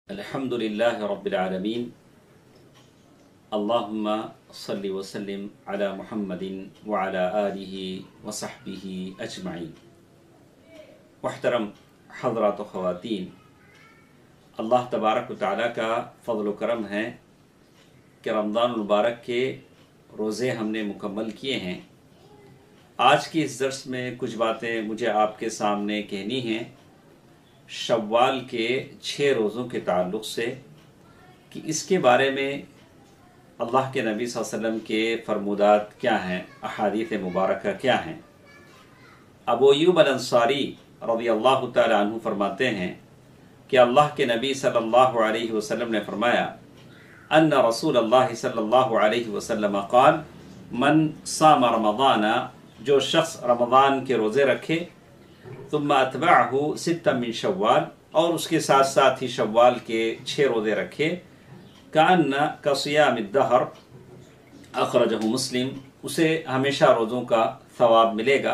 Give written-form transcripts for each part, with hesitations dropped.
अल्हम्दुलिल्लाहि रब्बिल आलमीन अल्लाहुम्मा सल्लि व सल्लिम अला मुहम्मदिन व अला आलिहि व सहबिहि अजमाइन। मुहतरम हज़रात व ख़वातीन, अल्लाह तबारक व तआला का फ़ज़ल व करम है कि रमज़ान मुबारक के रोज़े हमने मुकम्मल किए हैं। आज की इस दर्स में कुछ बातें मुझे आपके सामने कहनी हैं शव्वाल के 6 रोज़ों के ताल्लुक़ से, कि इसके बारे में अल्लाह के नबी सल्लल्लाहु अलैहि वसल्लम के फरमुदात क्या हैं, अहादीथ मुबारका क्या हैं। अबू अय्यूब अल-अंसारी रज़ियल्लाहु तआला अन्हु फरमाते हैं कि अल्लाह के नबी सल्लल्लाहु अलैहि वसल्लम ने फरमाया, अन्ना रसूलल्लाह सल्लल्लाहु अलैहि वसल्लम क़ाल मन साम रमज़ाना, जो शख्स रमज़ान के रोज़े रखे, तुम्मा अतबअहु सित्तम मिन शव्वाल, और उसके साथ साथ ही शव्वाल के 6 रोज़े रखे, कान्ना कसियामिद दहर, अखरजहु मुस्लिम, उसे हमेशा रोज़ों का सवाब मिलेगा।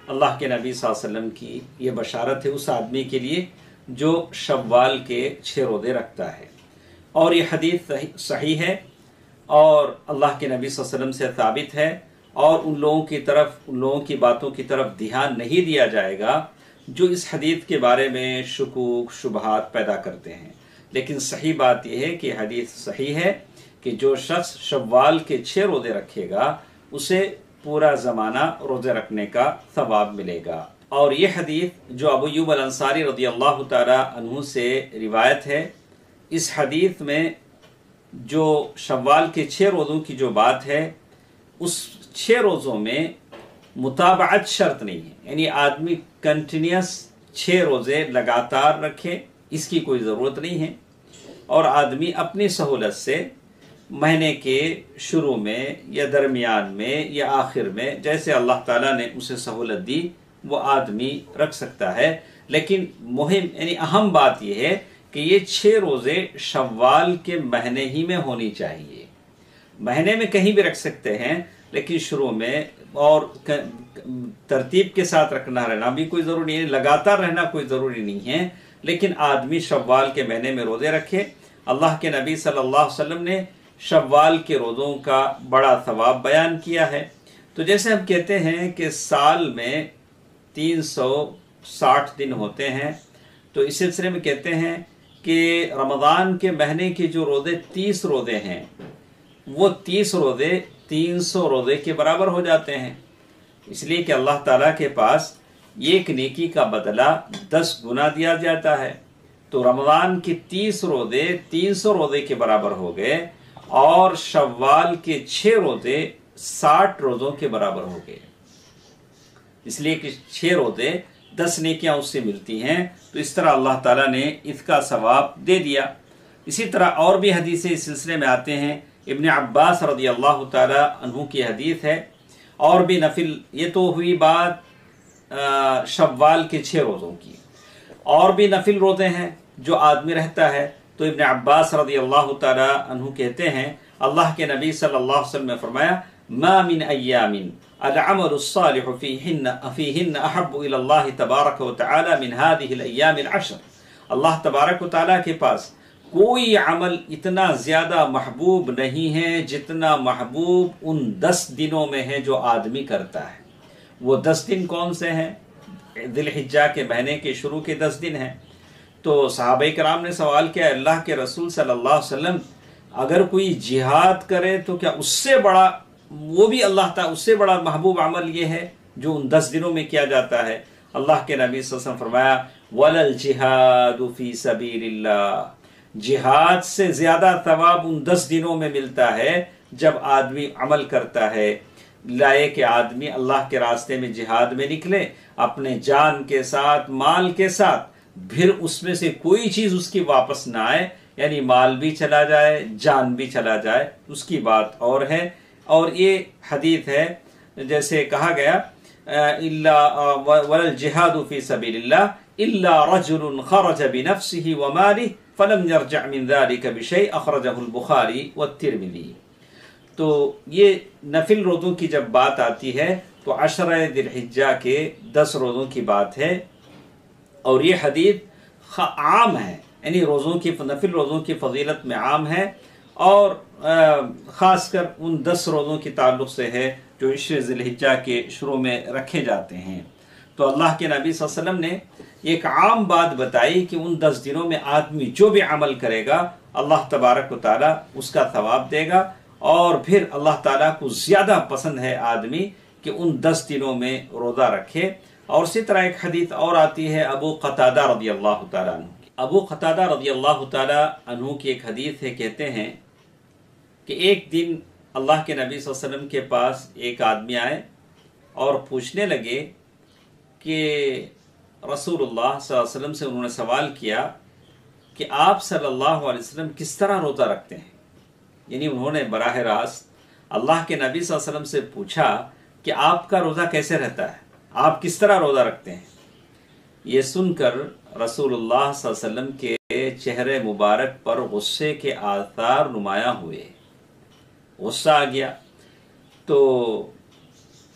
अल्लाह के नबी सल्लल्लाहु अलैहि वसल्लम की ये बशारत है उस आदमी के लिए जो शव्वाल के 6 रोज़े रखता है। और ये हदीस सही है और अल्लाह के नबी सल्लल्लाहु अलैहि वसल्लम से साबित है, और उन लोगों की बातों की तरफ ध्यान नहीं दिया जाएगा जो इस हदीस के बारे में शुकूक शुबहात पैदा करते हैं। लेकिन सही बात यह है कि हदीस सही है कि जो शख्स शव्वाल के 6 रोज़े रखेगा उसे पूरा ज़माना रोज़े रखने का सवाब मिलेगा। और ये हदीस जो अबू अय्यूब अल-अंसारी रज़ियल्लाहु तआला अन्हु से रिवायत है, इस हदीस में जो शव्वाल के 6 रोज़ों की जो बात है, उस 6 रोज़ों में मुताबअत शर्त नहीं है, यानी आदमी कंटिन्यूस 6 रोज़े लगातार रखे, इसकी कोई ज़रूरत नहीं है। और आदमी अपनी सहूलत से महीने के शुरू में या दरमियान में या आखिर में, जैसे अल्लाह ताला ने उसे सहूलत दी, वो आदमी रख सकता है। लेकिन मुहिम यानी अहम बात यह है कि ये 6 रोज़े शव्वाल के महीने ही में होनी चाहिए। महीने में कहीं भी रख सकते हैं, लेकिन शुरू में और तरतीब के साथ रखना रहना भी कोई ज़रूरी नहीं है, लगातार रहना कोई ज़रूरी नहीं है। लेकिन आदमी शव्वाल के महीने में रोज़े रखे। अल्लाह के नबी सल्लल्लाहु अलैहि वसल्लम ने शव्वाल के रोज़ों का बड़ा सवाब बयान किया है। तो जैसे हम कहते हैं कि साल में 360 दिन होते हैं, तो इस सिलसिले में कहते हैं कि रमज़ान के महीने के जो रोज़े 30 रोज़े हैं, वो 30 रोज़े 300 रोज़े के बराबर हो जाते हैं। इसलिए कि अल्लाह ताला के पास एक नेकी का बदला 10 गुना दिया जाता है। तो रमज़ान के 30 रोज़े 300 रोज़े के बराबर हो गए, और शव्वाल के 6 रोज़े 60 रोज़ों के बराबर हो गए। इसलिए कि 6 रोज़े 10 नेकियां उससे मिलती हैं। तो इस तरह अल्लाह ताला ने इसका सवाब दे दिया। इसी तरह और भी हदीसें इस सिलसिले में आते हैं। इब्न अब्बास रज़ियल्लाहु ताला अन्हु की हदीस है। और भी नफिल, ये तो हुई बात शव्वाल के 6 रोज़ों की। और भी नफिल रोज़े हैं जो आदमी रहता है। तो इब्न अब्बास रज़ियल्लाहु ताला अन्हु कहते हैं, अल्लाह के नबी सल्लल्लाहु अलैहि वसल्लम ने फरमाया, मा मिन अय्यामिन अल-अमलु स्सालिहु फीहिन्न अहब्बु इलल्लाहि तबारक व तआला मिन हादिहिल अय्यामिल अश्र। अल्लाह तबारक व तआला के पास कोई अमल इतना ज़्यादा महबूब नहीं है जितना महबूब उन 10 दिनों में है जो आदमी करता है। वो 10 दिन कौन से हैं? ज़िलहिज्जा के महीने के शुरू के 10 दिन हैं। तो सहाबा किराम ने सवाल किया, अल्लाह के रसूल सल्लल्लाहु अलैहि वसल्लम, अगर कोई जिहाद करे तो क्या उससे बड़ा, वो भी अल्लाह ताला उससे बड़ा महबूब अमल ये है जो उन 10 दिनों में किया जाता है? अल्लाह के नबी सल्लल्लाहु अलैहि वसल्लम फरमाया, वलल जिहादु फी सबीलिल्लाह, जिहाद से ज्यादा सवाब उन 10 दिनों में मिलता है जब आदमी अमल करता है। लाए कि आदमी अल्लाह के रास्ते में जिहाद में निकले अपने जान के साथ, माल के साथ, फिर उसमें से कोई चीज उसकी वापस ना आए, यानी माल भी चला जाए, जान भी चला जाए, उसकी बात और है। और ये हदीस है जैसे कहा गया, इल्ला वल जिहादु फी सबीलिल्लाह इल्ला रजुलुन खरज बिनफ्सिही व मालिही फलम यरजा मिन ज़ालिका बिशै, अखरजहुल बुखारी व तिरमिज़ी। तो ये नफिल रोज़ों की जब बात आती है तो अशर ज़िलहिज्जा के 10 रोज़ों की बात है। और ये हदीस आम है, यानी रोज़ों की नफिल रोज़ों की फजीलत में आम है और ख़ासकर उन 10 रोज़ों की ताल्लुक़ से है जो इश्र ज़िलहिज्जा के शुरू में रखे जाते हैं। तो अल्लाह के नबी सल्लल्लाहु अलैहि वसल्लम ने एक आम बात बताई कि उन 10 दिनों में आदमी जो भी अमल करेगा अल्लाह तबारक व तआला उसका सवाब देगा, और फिर अल्लाह ताला को ज़्यादा पसंद है आदमी कि उन 10 दिनों में रोज़ा रखे। और इसी तरह एक हदीस और आती है अबू क़तादा रज़ियल्लाहु तआला अन्हु। अबू क़तादा रज़ियल्लाहु तआला अन्हु की एक हदीस है, कहते हैं कि एक दिन अल्लाह के नबी सल्लल्लाहु अलैहि वसल्लम के पास एक आदमी आए और पूछने लगे कि रसूलुल्लाह सल्लल्लाहु अलैहि वसल्लम से उन्होंने सवाल किया कि आप सल्लल्लाहु अलैहि वसल्लम किस तरह रोज़ा रखते हैं। यानी उन्होंने बराह रास्त अल्लाह के नबी सल्लल्लाहु अलैहि वसल्लम से पूछा कि आपका रोज़ा कैसे रहता है, आप किस तरह रोज़ा रखते हैं। ये सुनकर रसूलुल्लाह सल्लल्लाहु अलैहि वसल्लम के चेहरे मुबारक पर गुस्से के आसार नुमायां हुए, गुस्सा आ गया। तो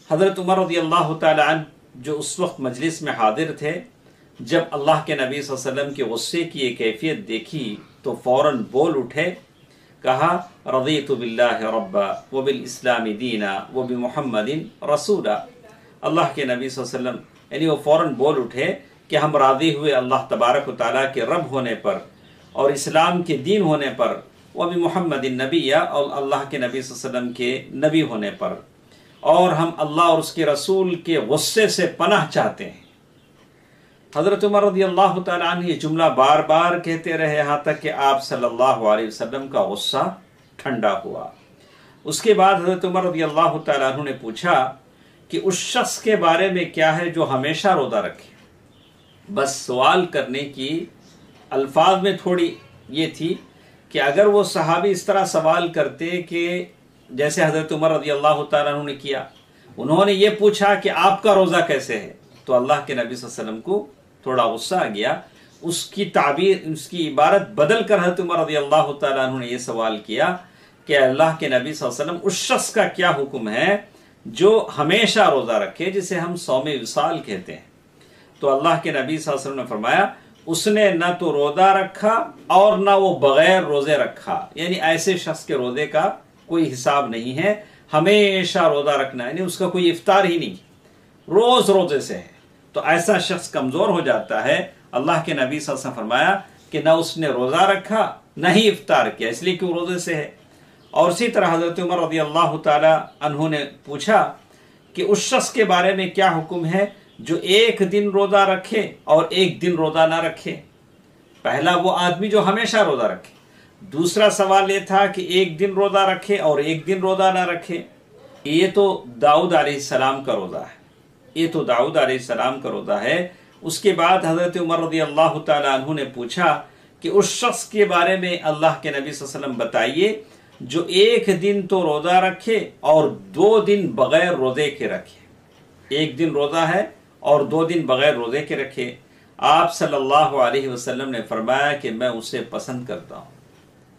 हज़रत उमर रज़ियल्लाहु तआला अन्हु जो उस वक्त मजलिस में हाजिर थे, जब अल्लाह के नबी सल्लल्लाहु अलैहि वसल्लम के गुस्से की ये कैफियत देखी तो फ़ौरन बोल उठे, कहा रज़ीतु बिल्लाहि रब्बा व बिल इस्लामी दीना व बि मुहम्मदिन रसूला। अल्लाह के नबी सल्लल्लाहु अलैहि वसल्लम यानी वो फ़ौरन बोल उठे कि हम राज़ी हुए अल्लाह तबारक व तआला के रब होने पर और इस्लाम के दीन होने पर, व बि मुहम्मदिन नबिय्या और अल्लाह के नबी सल्लल्लाहु अलैहि वसल्लम के नबी होने पर, और हम अल्लाह और उसके रसूल के गुस्से से पनाह चाहते हैं। हज़रत उमर रज़ियल्लाहु तआला अन्हु ये जुमला बार बार कहते रहे, यहाँ तक कि आप सल्लल्लाहु अलैहि वसल्लम का गुस्सा ठंडा हुआ। उसके बाद हज़रत उमर रज़ियल्लाहु तआला अन्हु ने पूछा कि उस शख्स के बारे में क्या है जो हमेशा रोज़ा रखे। बस सवाल करने की अल्फाज में थोड़ी ये थी कि अगर वो सहाबी इस तरह सवाल करते कि जैसे हज़रत उमर रज़ियल्लाहु तआला अन्हु ने किया, उन्होंने ये पूछा कि आपका रोज़ा कैसे है, तो अल्लाह के नबी सल्लल्लाहु अलैहि वसल्लम को थोड़ा गुस्सा आ गया। उसकी ताबीर, उसकी इबारत बदल कर हज़रत उमर रज़ियल्लाहु तआला अन्हु ने यह सवाल किया कि अल्लाह के नबी सल्लल्लाहु अलैहि वसल्लम उस शख्स का क्या हुक्म है जो हमेशा रोज़ा रखे, जिसे हम सौमे विसाल कहते हैं। तो अल्लाह के नबी सल्लल्लाहु अलैहि वसल्लम ने फरमाया उसने न तो रोज़ा रखा और न वो बगैर रोज़े रखा, यानी ऐसे शख्स के रोज़े का कोई हिसाब नहीं है, हमेशा रोज़ा रखना, यानी उसका कोई इफ्तार ही नहीं, रोज़ रोज़े से है, तो ऐसा शख्स कमज़ोर हो जाता है। अल्लाह के नबी सल्लल्लाहु अलैहि वसल्लम फरमाया कि न उसने रोज़ा रखा न ही इफ्तार किया, इसलिए कि वो रोज़े से है। और इसी तरह हज़रत उमर रज़ियल्लाहु तआला अन्हु ने पूछा कि उस शख्स के बारे में क्या हुक्म है जो एक दिन रोज़ा रखे और एक दिन रोज़ा ना रखे। पहला वो आदमी जो हमेशा रोज़ा रखे, दूसरा सवाल ये था कि एक दिन रोज़ा रखे और एक दिन रोज़ा ना रखे। ये तो दाऊद अलैहिस्सलाम का रोज़ा है, ये तो दाऊद अलैहिस्सलाम का रोज़ा है। उसके बाद हज़रत उमर रज़ियल्लाहु तआला अन्हु ने पूछा कि उस शख्स के बारे में अल्लाह के नबी सल्लल्लाहु अलैहि वसल्लम बताइए जो एक दिन तो रोज़ा रखे और 2 दिन बगैर रोज़े के रखे। एक दिन रोज़ा है और 2 दिन बगैर रोज़े के रखे। आप सल्लल्लाहु अलैहि वसल्लम ने फरमाया कि मैं उसे पसंद करता हूँ।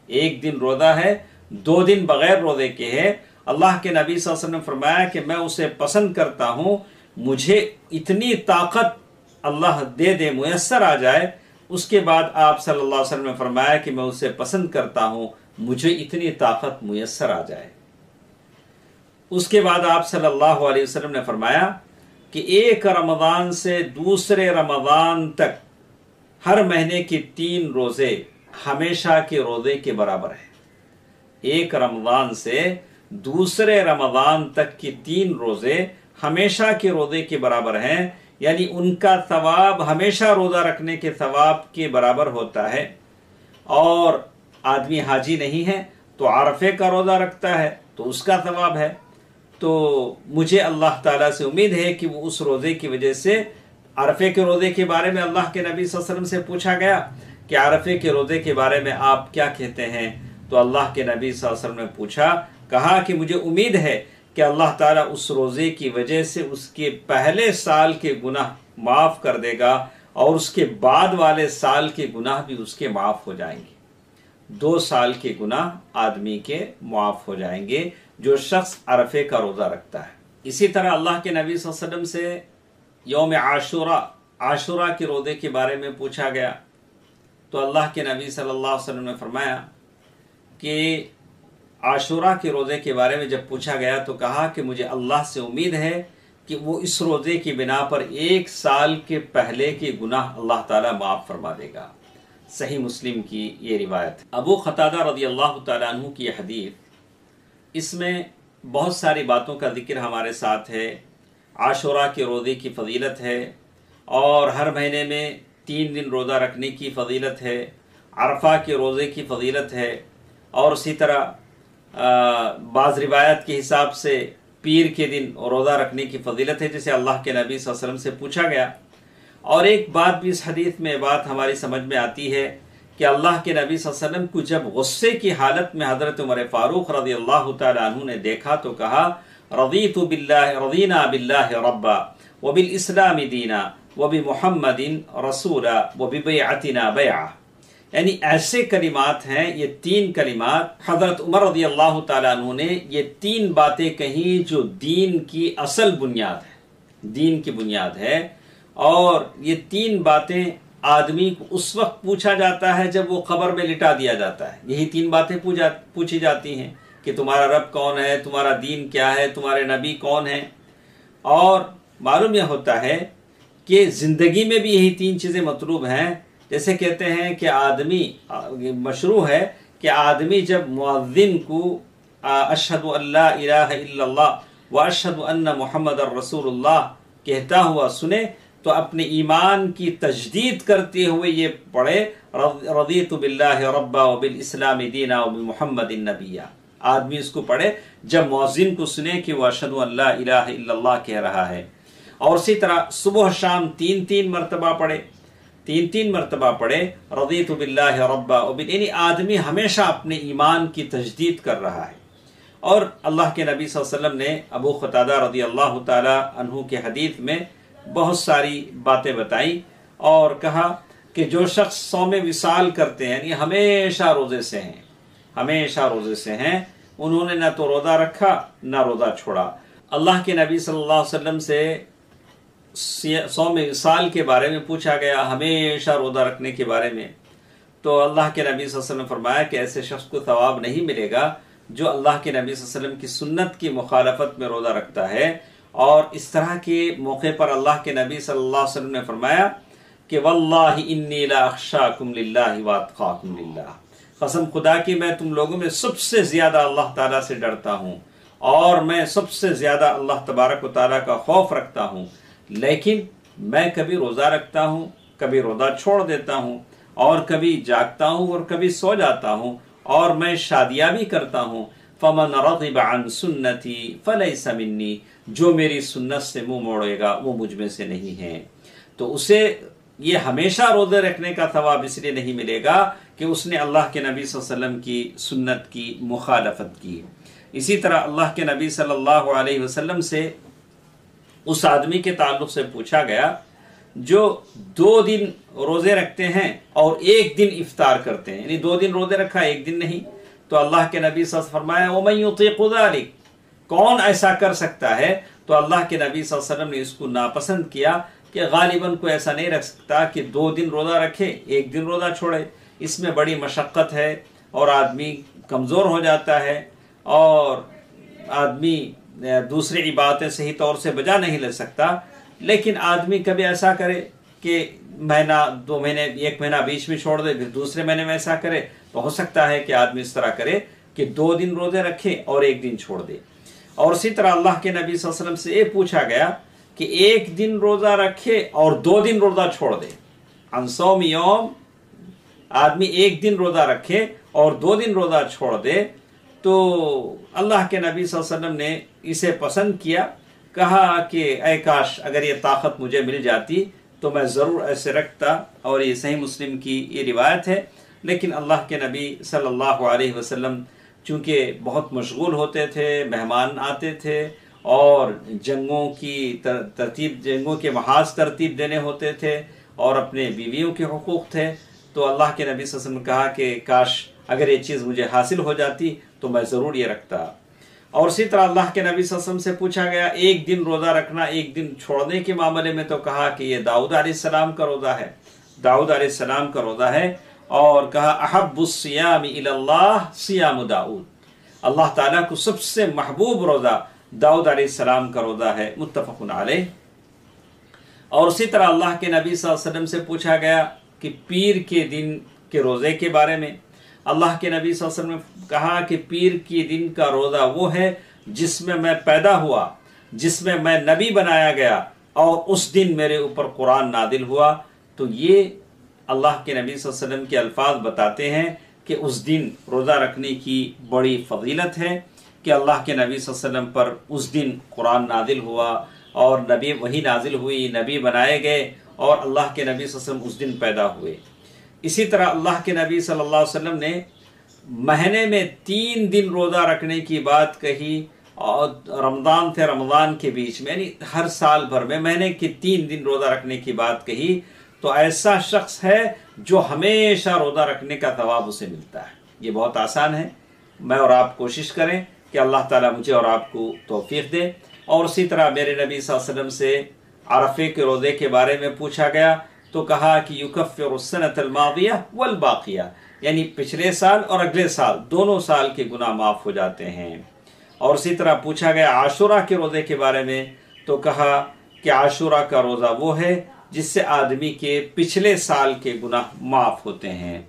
एक दिन रोज़ा है, 2 दिन बगैर रोज़े के है, अल्लाह के नबी सल्लल्लाहु अलैहि वसल्लम ने फरमाया कि मैं उसे पसंद करता हूँ। मुझे इतनी ताकत अल्लाह दे दे, मुयस्सर आ जाए। उसके बाद आप सल्लल्लाहु अलैहि वसल्लम ने फरमाया कि मैं उसे पसंद करता हूँ, मुझे इतनी ताकत मुयस्सर आ जाए। उसके बाद आप सल्लल्लाहु अलैहि वसल्लम ने फरमाया कि एक रमज़ान से दूसरे रमज़ान तक हर महीने की 3 रोज़े हमेशा के रोज़े के बराबर है। एक रमज़ान से दूसरे रमज़ान तक की 3 रोज़े हमेशा के रोज़े के बराबर हैं, यानी उनका सवाब हमेशा रोज़ा रखने के सवाब के बराबर होता है। और आदमी हाजी नहीं है तो आरफे का रोज़ा रखता है तो उसका सवाब है। तो मुझे अल्लाह ताला से उम्मीद है कि वो उस रोज़े की वजह से, अरफे के रोज़े के बारे में अल्लाह के नबी सल्लल्लाहु अलैहि वसल्लम से पूछा गया कि अरफे के रोज़े के बारे में आप क्या कहते हैं, तो अल्लाह के नबी सल्लल्लाहु अलैहि वसल्लम ने पूछा, कहा कि मुझे उम्मीद है कि अल्लाह ताला उस रोज़े की वजह से उसके पहले साल के गुनाह माफ़ कर देगा और उसके बाद वाले साल के गुनाह भी उसके माफ़ हो जाएंगे। 2 साल के गुनाह आदमी के माफ़ हो जाएंगे जो शख्स अरफे का रोज़ा रखता है। इसी तरह अल्लाह के नबी सल्लल्लाहु अलैहि वसल्लम से यौम आशूरा के रोज़े के बारे में पूछा गया, तो अल्लाह के नबी सल्लल्लाहु अलैहि वसल्लम ने फरमाया कि आशूरा के रोज़े के बारे में जब पूछा गया तो कहा कि मुझे अल्लाह से उम्मीद है कि वो इस रोज़े की बिना पर 1 साल के पहले के गुनाह अल्लाह ताला माफ़ फरमा देगा। सही मुस्लिम की ये रिवायत। अबू क़तादा रज़ियल्लाहु ताला अन्हु की हदीस, इसमें बहुत सारी बातों का जिक्र हमारे साथ है। आशूरा के रोज़े की फ़जीलत है और हर महीने में 3 दिन रोज़ा रखने की फ़जीलत है। अरफा के रोज़े की फ़जीलत है और उसी तरह बाज़ रिवायत के हिसाब से पीर के दिन रोज़ा रखने की फ़जीलत है, जैसे अल्लाह के नबी सल्लल्लाहु अलैहि वसल्लम से पूछा गया। और एक बात भी इस हदीस में बात हमारी समझ में आती है कि अल्लाह के नबी सल्लल्लाहु अलैहि वसल्लम को जब गुस्से की हालत में हज़रत उमर फ़ारूक रज़ियल्लाहु तआला अन्हु ने देखा तो कहा, रज़ीना बिल्लाहि रब्बा व बिल इस्लामी दीना व बि मुहम्मदिन रसूला व बि बैअतिना बैआ। यानी ऐसे कलिमात हैं, ये 3 कलिमात हज़रत उमर रज़ियल्लाहु तआला अन्हु ने ये 3 बातें कही जो दीन की असल बुनियाद है, दीन की बुनियाद है। और ये 3 बातें आदमी को उस वक्त पूछा जाता है जब वो कब्र में लिटा दिया जाता है। यही 3 बातें पूछी जाती हैं कि तुम्हारा रब कौन है, तुम्हारा दीन क्या है, तुम्हारे नबी कौन है। और मालूम यह होता है कि ज़िंदगी में भी यही 3 चीज़ें मतलूब हैं। जैसे कहते हैं कि आदमी, मशरू है कि आदमी जब मुअज़्ज़िन को अशहदु अल्ला इलाहा इल्लल्लाह व अशहदु अन्ना मुहम्मदर रसूलुल्लाह कहता हुआ सुने तो अपने ईमान की तजदीद करते हुए ये पढ़े, रज़ीतु बिल्लाहि रब्बा व बिल इस्लामी दीना व बि मुहम्मदिन नबिय्या। आदमी इसको पढ़े जब मुअज़्ज़िन को सुने कि वह अशहदु अल्ला इलाहा इल्लल्लाह कह रहा है। और इसी तरह सुबह शाम 3-3 मरतबा पढ़े, 3-3 मरतबा पढ़े रज़ीतु बिल्लाहि रब्बा व बिल, यानी आदमी हमेशा अपने ईमान की तजदीद कर रहा है। और अल्लाह के नबी सल्लल्लाहु अलैहि वसल्लम ने अबू क़तादा रज़ियल्लाहु ताला अन्हु के हदीस में बहुत सारी बातें बताई और कहा कि जो शख्स सौम विसाल करते हैं, यानी हमेशा रोज़े से हैं, हमेशा रोज़े से हैं, उन्होंने ना तो रोज़ा रखा ना रोज़ा छोड़ा। अल्लाह के नबी सल्लल्लाहु अलैहि वसल्लम से सौम विसाल के बारे में पूछा गया, हमेशा रोज़ा रखने के बारे में, तो अल्लाह के नबी सल्लल्लाहु अलैहि वसल्लम ने फरमाया कि ऐसे शख्स को सवाब नहीं मिलेगा जो अल्लाह के नबी सल्लल्लाहु अलैहि वसल्लम की सुन्नत की मुखालफत में रोज़ा रखता है। और इस तरह के मौके पर अल्लाह के नबी सल्लल्लाहु अलैहि वसल्लम ने फरमाया कि वल्लाहि इन्नी ला अख्शाकुम लिल्लाहि व अत्काकुम लिल्लाह, कसम खुदा की मैं तुम लोगों में सबसे ज़्यादा अल्लाह ताला से डरता हूँ और मैं सबसे ज़्यादा अल्लाह तबारक व तआला का खौफ रखता हूँ। लेकिन मैं कभी रोज़ा रखता हूँ, कभी रोज़ा छोड़ देता हूँ, और कभी जागता हूँ और कभी सो जाता हूँ, और मैं शादियाँ भी करता हूँ। फमन रग़िब अन सुन्नती फलैसा मिन्नी, जो मेरी सुन्नत से मुंह मोड़ेगा वो मुझ में से नहीं है। तो उसे ये हमेशा रोज़े रखने का सवाब इसलिए नहीं मिलेगा कि उसने अल्लाह के नबी सल्लल्लाहु अलैहि वसल्लम की सुन्नत की मुखालफत की। इसी तरह अल्लाह के नबी सल्लल्लाहु अलैहि वसल्लम से उस आदमी के ताल्लुक से पूछा गया जो 2 दिन रोज़े रखते हैं और 1 दिन इफ्तार करते हैं, यानी 2 दिन रोज़े रखा 1 दिन नहीं। तो अल्लाह के नबी सल्लल्लाहु अलैहि वसल्लम फरमाया वमन युतीक़ु ज़ालिक, कौन ऐसा कर सकता है। तो अल्लाह के नबी सल्लल्लाहु अलैहि वसल्लम ने इसको नापसंद किया कि गालिबन को ऐसा नहीं रख सकता कि 2 दिन रोज़ा रखे 1 दिन रोज़ा छोड़े, इसमें बड़ी मशक्क़त है और आदमी कमज़ोर हो जाता है और आदमी दूसरी इबादतें सही तौर से बजा नहीं ले सकता। लेकिन आदमी कभी ऐसा करे कि महीना 2 महीने 1 महीना बीच में छोड़ दे, फिर दूसरे महीने में ऐसा करे, तो हो सकता है कि आदमी इस तरह करे कि 2 दिन रोज़े रखे और 1 दिन छोड़ दे। और इसी तरह अल्लाह के नबी सल्लल्लाहु अलैहि वसल्लम से ये पूछा गया कि 1 दिन रोज़ा रखे और 2 दिन रोज़ा छोड़ दे। अनसौम यौम, आदमी 1 दिन रोज़ा रखे और 2 दिन रोज़ा छोड़ दे, तो अल्लाह के नबी सल्लल्लाहु अलैहि वसल्लम ने इसे पसंद किया। कहा कि ऐ काश अगर ये ताकत मुझे मिल जाती तो मैं ज़रूर ऐसे रखता। और ये सही मुस्लिम की ये रिवायत है। लेकिन अल्लाह के नबी सल्लल्लाहु अलैहि वसल्लम चूँकि बहुत मशगूल होते थे, मेहमान आते थे और जंगों की तरतीब, जंगों के महाज तरतीब देने होते थे और अपने बीवियों के हुकूक थे, तो अल्लाह के नबी सल्लल्लाहु अलैहि वसल्लम ने कहा कि काश अगर ये चीज़ मुझे हासिल हो जाती तो मैं ज़रूर ये रखता। और इसी तरह अल्लाह के नबी सल्लल्लाहु अलैहि वसल्लम से पूछा गया 1 दिन रोज़ा रखना 1 दिन छोड़ने के मामले में, तो कहा कि ये दाऊद अलैहिस्सलाम का रोज़ा है, दाऊद अलैहिस्सलाम का रोज़ा है। और कहा अहब्बुस्सियाम इलल्लाह सियाम दाऊद, अल्लाह ताला को सबसे महबूब रोज़ा दाऊद अलैहिस्सलाम का रोज़ा है, मुत्तफ़क़ुन अलैह। और उसी तरह अल्लाह के नबी सल्लल्लाहु अलैहि वसल्लम से पूछा गया कि पीर के दिन के रोज़े के बारे में। अल्लाह के नबी सल्लल्लाहु अलैहि वसल्लम ने कहा कि पीर के दिन का रोज़ा वो है जिसमें मैं पैदा हुआ, जिसमें मैं नबी बनाया गया और उस दिन मेरे ऊपर कुरान नादिल हुआ। तो ये अल्लाह के नबी सल्लल्लाहु अलैहि वसल्लम के अल्फाज बताते हैं कि उस दिन रोज़ा रखने की बड़ी फजीलत है कि अल्लाह के नबी सल्लल्लाहु अलैहि वसल्लम पर उस दिन कुरान नादिल हुआ और नबी वही नाजिल हुई, नबी बनाए गए और अल्लाह के नबी सल्लल्लाहु अलैहि वसल्लम उस दिन पैदा हुए। इसी तरह अल्लाह के नबी सल्लल्लाहु अलैहि वसल्लम ने महीने में 3 दिन रोज़ा रखने की बात कही और रमज़ान थे रमज़ान के बीच में, यानी हर साल भर में महीने के 3 दिन रोज़ा रखने की बात कही। तो ऐसा शख्स है जो हमेशा रोज़ा रखने का सवाब उसे मिलता है। ये बहुत आसान है। मैं और आप कोशिश करें कि अल्लाह ताला मुझे और आपको तौफीक दे। और उसी तरह मेरे नबी सल्लल्लाहु अलैहि वसल्लम से अरफे के रोज़े के बारे में पूछा गया तो कहा कि युकफ्फिरुस्सनतल मादिया वल बाकिया, यानी पिछले साल और अगले साल दोनों साल के गुनाह माफ़ हो जाते हैं। और उसी तरह पूछा गया आशुरा के रोज़े के बारे में तो कहा कि आशुरा का रोज़ा वो है जिससे आदमी के पिछले साल के गुनाह माफ़ होते हैं।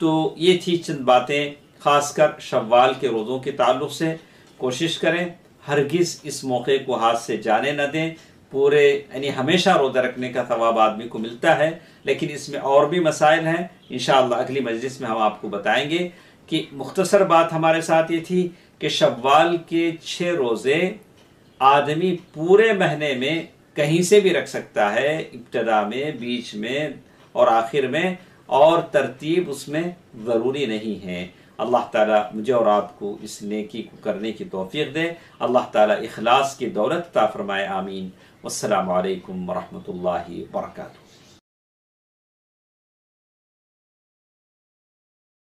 तो ये थी चंद बातें ख़ासकर शव्वाल के रोज़ों के ताल्लुक़ से। कोशिश करें हरगिज़ इस मौके को हाथ से जाने न दें। पूरे यानी हमेशा रोज़ा रखने का सवाब आदमी को मिलता है, लेकिन इसमें और भी मसाइल हैं। इंशाअल्लाह अगली मजलिस में हम आपको बताएंगे कि मुख्तसर बात हमारे साथ ये थी कि शव्वाल के 6 रोज़े आदमी पूरे महीने में कहीं से भी रख सकता है, इब्तिदा में, बीच में और आखिर में, और तरतीब उसमें ज़रूरी नहीं है। अल्लाह ताला मुझे और आपको इस नेकी को करने की तौफीक दे। अल्लाह ताला इखलास की दौलत अता फरमाए। आमीन। वस्सलामु अलैकुम वरहमतुल्लाहि वबरकातुहू।